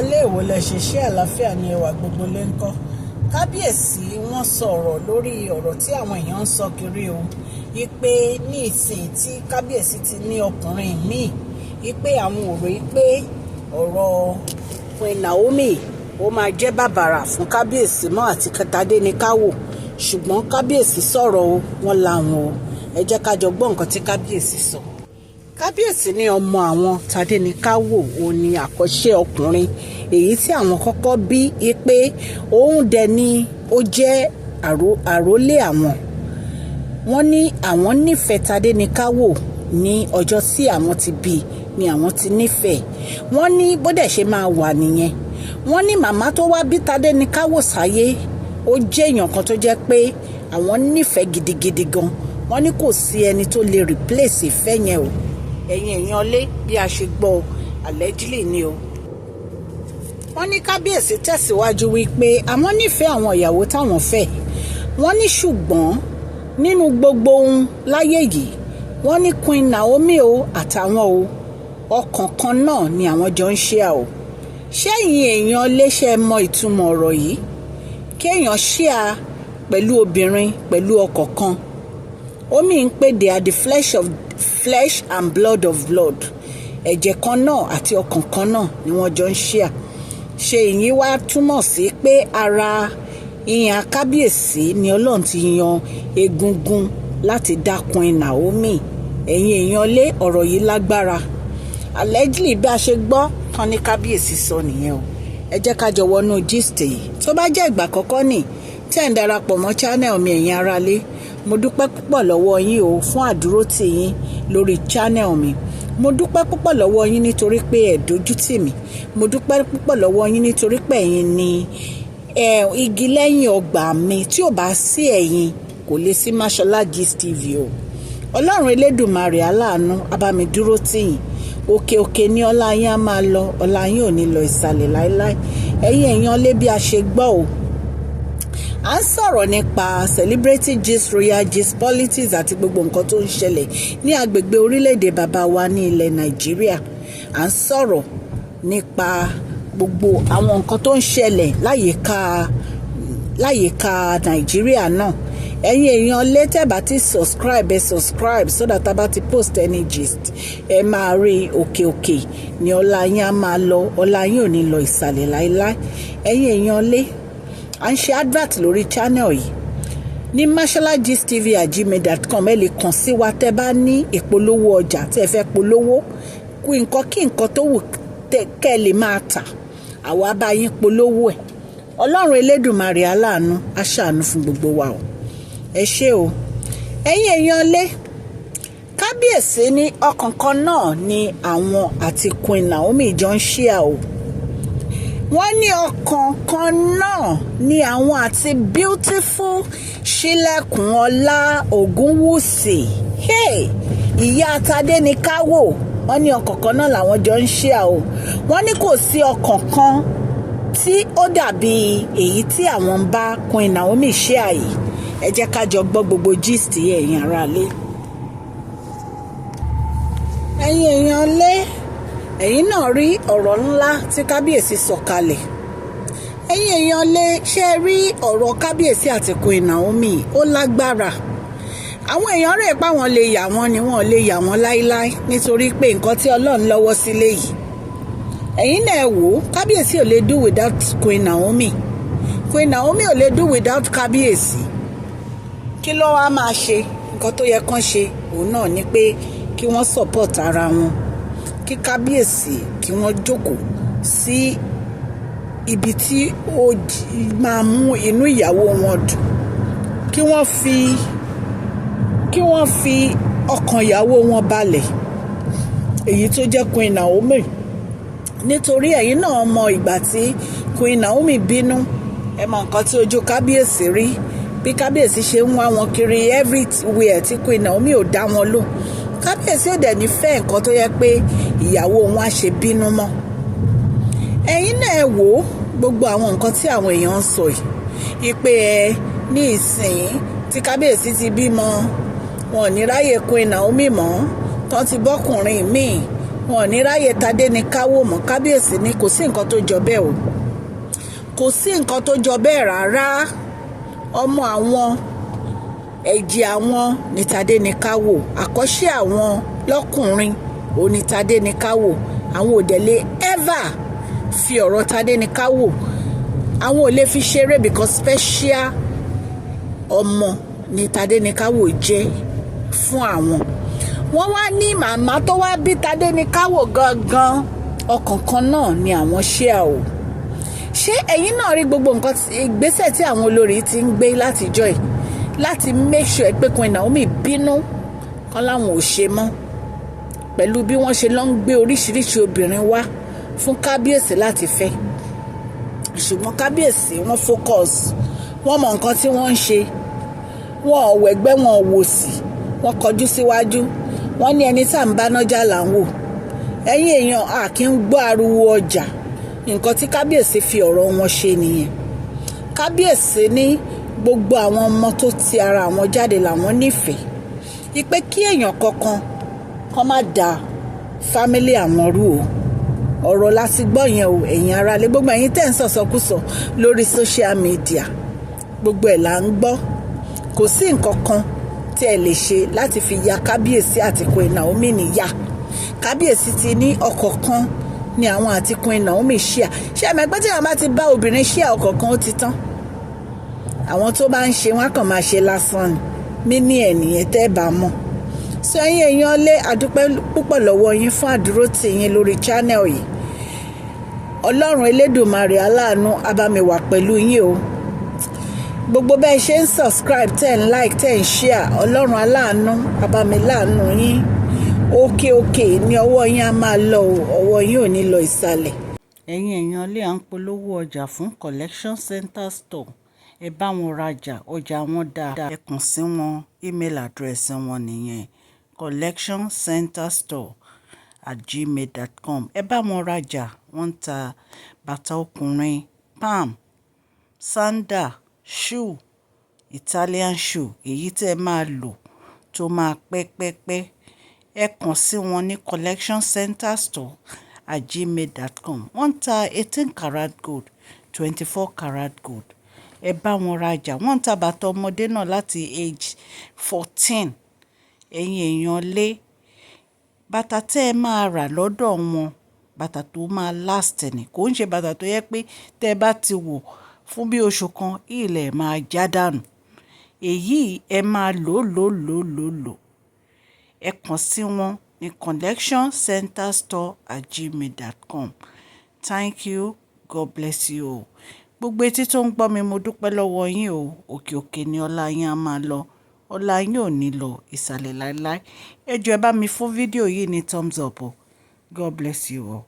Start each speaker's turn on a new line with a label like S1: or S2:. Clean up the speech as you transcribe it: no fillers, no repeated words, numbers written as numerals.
S1: aráalé èwo lẹ ṣe ṣe àlàáfíà ní ẹwà gbogbo lé ńkọ́. Kábíyèsí wọ́n sọ̀rọ̀ lórí ọ̀rọ̀ tí àwọn èèyàn ń sọ kiri o, ipe ní ìsìn tí kábíyèsí ti ní ọkùnrin míì, ipe àwọn ò rí pé ọ̀rọ̀ Queen Naomi ó máa jẹ́ bàbàrà fún kábíyèsí mọ́ àti kẹtàdé ní káwò, ṣùgbọ́n kábíyèsí sọ̀rọ̀ o, wọ́n làwọn o. Ẹ jẹ́ ká jọ gbọ́ nǹkan tí kábíyèsí sọ. Kábíyèsí ní ọmọ àwọn Tádéníkáwò òun ni àkọ́ṣe ọkùnrin èyí tí àwọn kọ́kọ́ bí i pé òun dẹ̀ ni ó jẹ́ àrólé àwọn. Wọ́n ní àwọn nífẹ̀ẹ́ Tádéníkáwò ní ọjọ́ tí àwọn ti bí ni àwọn ti nífẹ̀ẹ́. Wọ́n ní bó dẹ̀ ṣe máa wà nìyẹn. Wọ́n ní màmá tó wá bí Tádéníkáwò sáyé ó jẹ́ èèyàn kan tó jẹ́ pé àwọn nífẹ̀ẹ́ gidigidi gan. Wọ́n ní kò sí ẹni tó lè replace ìfẹ́ yẹn o. Ẹ̀yin èèyàn lé bí a ṣe gbọ́ allegedly ni o. Wọ́n ní kábíyèsí tẹ̀síwájú wípé àwọn nífẹ̀ẹ́ àwọn ìyàwó táwọn fẹ́. Wọ́n ní ṣùgbọ́n nínú gbogbo ohun láyé yìí, wọ́n ní Queen Naomi o àtàwọn o ọkàn kan náà ni àwọn jọ ń ṣe o. Ṣẹ́yìn èèyàn léṣẹ́ mọ ìtumọ̀ ọ̀rọ̀ yìí? Kéèyàn ṣíà pẹ̀lú obìnrin pẹ̀lú ọkọ̀ kan. Omi ń pè they are the flesh and blood of blood. Ẹ̀jẹ̀ kan náà àti ọkàn kan náà ni wọ́n jọ ń ṣíà. Ṣé ìyẹn wá túmọ̀ sí pé ara ìyàn kábíyèsí ni Ọlọ́run ti yan egungun láti dá Queen Naomi? Ẹ̀yin èèyàn lé ọ̀rọ̀ yìí lágbára. Allegedly bí a ṣe gbọ́ tán ní kábíyèsí sọ nìyẹn o. Ẹ jẹ́ ká jọ wọnú gist yìí. Tó bá jẹ́ ìgbà àkọ́kọ́ nì tí ẹ̀ ń darapọ̀ mọ́ channel mi ẹ̀yin aráalé, mo dúpẹ́ púpọ̀ lọ́wọ́ yín o fún àdúrótì yín lórí channel mi. Mo dúpẹ́ púpọ̀ lọ́wọ́ yín nítorí pé ẹ dojú tì mí. Mo dúpẹ́ púpọ̀ lọ́wọ́ yín nítorí pé ẹ̀yin ni igi lẹ́yìn ọgbà mi. Tí ò bá sí ẹ̀yin kò lè sí Mashola Gist TV o. Ọlọ́run Elédùmarè aláàánú á bá mi dúró tì yín. Òkè òkè ni ọlá yín á máa lọ, ọlá yín ò ní lọ ìsàlẹ̀ láéláé. Ẹ̀yin èèyàn lé bí a ṣe gbọ́ o. À ń sọ̀rọ̀ nípa celebrity gist, royal gist, politics àti gbogbo nǹkan tó ń ṣẹlẹ̀ ní agbègbè orílẹ̀-èdè bàbá wa ní ilẹ̀ Nàìjíríà. À ń sọ̀rọ̀ nípa gbogbo àwọn nǹkan tó ń ṣẹlẹ̀ láyìíká Nàìjíríà náà. Ẹ̀yin èèyàn lé tẹ́ bá ti subscribe so that a bá ti post any gist ẹ máa rí òkè òkè ni ọlá yín á máa lọ, ọlá yín ò ní lọ ìsàlẹ̀ láéláé. Ẹ̀yin èèyàn lé à ń ṣe advert lórí channel yìí ní masholagistv@gmail.com. ẹ lè kàn sí wa tẹ́ bá ní ìpolówó ọjà tẹ́ fẹ́ polówó kí nǹkan tó wù kẹ́ lè máa tà, àwa bá yín polówó ẹ̀. Ọlọ́run Elédùmarè aláàánú á ṣàánú fún gbogbo wa o. Ẹ ṣé o. Ẹ̀yin èèyàn lé kábíyèsí ní ọkàn kan náà ni àwọn àti Queen Naomi jọ ń ṣíà o. Wọ́n ní ọkàn kan náà ni àwọn àti beautiful Ṣílẹ̀kùnọlá Ògúnwùsì ìyá Tádéníkáwò. Wọ́n ní ọkàn kan náà làwọn jọ ń ṣíà o. Wọ́n ní kò sí ọkàn kan tí ó dàbí èyí tí àwọn ń bá Queen Naomi ṣíà yìí. Ẹ jẹ́ ká jọ gbọ́ gbogbo gist yìí ẹ̀yin aráalé. Ẹ̀yin èèyàn lé ẹ̀yin náà rí ọ̀rọ̀ ńlá tí kábíyèsí sọ kalẹ̀. Ẹ̀yin èèyàn lé ṣe rí ọ̀rọ̀ kábíyèsí àti Queen Naomi ó lágbára. Àwọn èèyàn rẹ̀ pé àwọn lè yà wọ́n ni wọ́n lè yà wọ́n láíláí nítorí pé nǹkan tí Ọlọ́run lọ́wọ́ sílé yìí. Ẹ̀yin náà wò ó, kábíyèsí ò lè do without Queen Naomi. Queen Naomi ò lè do without kábíyèsí. Kí ló wá máa ṣe? Nǹkan tó yẹ kán ṣe òun náà ni pé kí wọ́n support ara wọn. Kí kábíyèsí kí wọ́n jókòó sí ibi tí ó máa mú inú ìyàwó wọn dùn. Kí wọ́n fi ọkàn ìyàwó wọn balẹ̀. Èyí tó jẹ́ Queen Naomi. Nítorí ẹ̀yin náà mọ ìgbà tí Queen Naomi bínú. Ẹ mọ nǹkan tí ojú kábíyèsí rí. Bí kábíyèsí ṣe ń wá wọn kiri everywhere tí Queen Naomi ò dá wọn lóhùn. Kábíyèsí ò dẹ̀ ní fẹ́ nǹkan tó yẹ pé ìyàwó wọn á ṣe bínú mọ́. Ẹ̀yin náà wò ó gbogbo àwọn nǹkan tí àwọn èèyàn ń sọ yìí. Ìpè ní ìsìn tí kábíyèsí ti bímọ, wọn ò ní ráyè Queen Naomi mọ́, tán ti bọ́kùnrin míì, wọn ò ní ráyè tadé ní káwò mọ́. Kábíyèsí ní kò sí nǹkan tó jọ bẹ́ẹ̀ o, kò sí nǹkan tó jọ bẹ́ẹ̀ rárá. Ọmọ àwọn, ẹ̀jẹ̀ àwọn ní tadé ní káwò, àkọ́ṣe àwọn lọ́kùnrin ò ní tadé ní káwò. Àwọn ò dẹ̀ lè ever fi ọ̀rọ̀ tadé ní káwò, àwọn ò lè fi ṣeré because special ọmọ ní tadé ní káwò jẹ́ fún àwọn. Wọ́n wá ní màmá tó wá bí tadé ní káwò gangan ọkàn kan náà ni àwọn ṣíà o. Ṣé ẹ̀yin náà rí gbogbo nǹkan ìgbésẹ̀ tí àwọn olórí ti ń gbé látijọ́ yìí láti make sure pé Queen Naomi bínú kan láwọn ò ṣe mọ́, pẹ̀lú bí wọ́n ṣe lọ ń gbé oríṣiríṣi obìnrin wá fún kábíyèsí láti fẹ́. Ṣùgbọ́n kábíyèsí wọ́n focus, wọ́n mọ nǹkan tí wọ́n ń ṣe, wọ́n ò wẹ̀gbẹ́, wọn ò wòsì, wọ́n kọjú síwájú. Wọ́n ní ẹni tá à ń bá nájà là ń wò. Ẹ̀yin èèyàn a kì í gbọ́ ariwo ọjà. Nǹkan tí kábíyèsí fi ọ̀rọ̀ wọn ṣe nìyẹn. Kábíyèsí ní gbogbo àwọn ọmọ tó ti ara àwọn jáde làwọn nífẹ̀ẹ́, ìpè kí èèyàn kankan kó má da fámílì àwọn rú o. Ọ̀rọ̀ la ti gbọ́ yẹn o, ẹ̀yin ará lé, gbogbo ẹ̀yin tẹ́ ń sọ̀sọkúsọ lórí social media, gbogbo ẹ̀ là ń gbọ́. Kò sí nǹkan kan tí ẹ lè ṣe láti fi ya kábíyèsí àti Queen Naomi níyà. Kábíyèsí ti ní ọkọ̀ kan ni àwọn àti Queen Naomi ṣíà. Ṣé ẹ mọ̀ pé tí àwọn bá ti bá obìnrin ṣíà ọkọ̀ kan ó ti tán? Àwọn tó bá ń ṣe wọn kàn máa ṣe lásán ni, mí ní ẹ̀nìyẹn tẹ́ bá mọ̀. So ẹ̀yin èèyàn lé, àdúpẹ́ púpọ̀ lọ́wọ́ yín fún àdúró tì yín lórí channel yìí. Ọlọ́run Elédùmarè aláàánú á bá mi wà pẹ̀lú yín o. Gbogbo bẹ́ẹ̀ ṣe ń subscribe, tẹ́ ń like, tẹ́ ń share, Ọlọ́run aláàánú á bá mi láàánú yín. Òkè òkè ní ọwọ́ yín á máa lọ o, ọwọ́ yín ò ní lọ ìsàlẹ̀. Ẹ̀yin èèyàn lé, à ń polówó ọjà fún Collection Center Store. Ẹ bá wọn rajà, ọjà wọn dáa. Ẹ kàn sí wọn, email address wọn nìyẹn, collectioncenterstore@gmail.com. Ẹ bá wọn rajà, wọ́n ń ta bàtà ọkùnrin, palm, sandal, shoe, Italian shoe, èyí tẹ́ ẹ máa lò tó máa pẹ́pẹ́pẹ́. Ẹ kàn sí wọn ní collectioncenterstore@gmail.com. Wọ́n ń ta 18 karat gold, 24 karat gold. Ẹ bá wọn rajà, wọ́n ń ta bàtà ọmọdé náà láti age 14. Ẹ̀yin èèyàn lé, bàtà tẹ́ ẹ máa rà lọ́dọ̀ wọn, bàtà tó máa last ni, kò ń ṣe bàtà tó yẹ pé tẹ́ ẹ bá ti wọ̀ fún bí oṣù kan ilẹ̀ máa já dànù. Èyí ẹ máa lò. Ẹ kàn sí wọn ní collectioncenterstore@gmail.com. Thank you, God bless you. Gbogbo etí tó ń gbọ́ mi, mo dúpẹ́ lọ́wọ́ yín o. Òkè òkè ni ọlá yín á máa lọ, ọlá yín ò ní lọ ìsàlẹ̀ láéláé. Ẹ jọ̀ọ́ ẹ bá mi fún fídíò yìí ní thumbs up o. God bless you all.